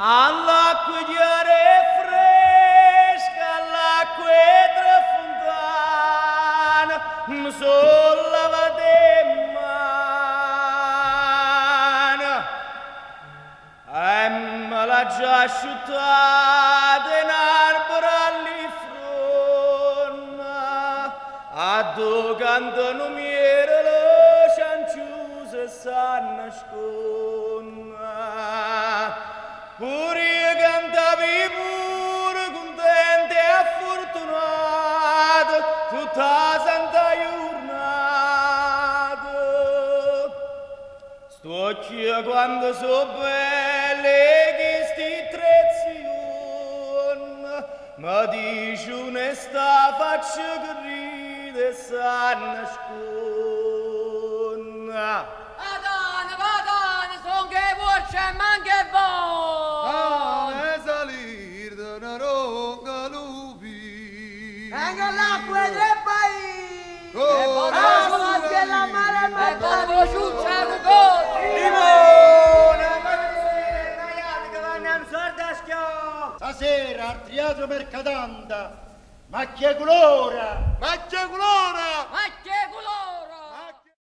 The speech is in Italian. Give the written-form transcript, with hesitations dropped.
all'acqua chiara e fresca, all'acqua trafontana, mi sono lavata le mani e me l'ha già asciuttata in albero all'ifronna, a dove cantano miele le cianciuse s'hanno nasconda. Pure io cantavi pure contento e fortunato tutta la santa giornata. Sto occhio quando so belle che sti trezioni, ma dici onesta faccia che ride e s'hanno nasconda. Madonna, son che voce e manche voi! Salir da una ronga lupi. Vengo l'acqua e tre pai! Oh, Ah, ma che la mare E ma poi ciuccia rugoni! Limone! Ma che vanno a un sordo a schiavo! Stasera al teatro Mercatanta, macchia colora! Macchia colora! Ma che culo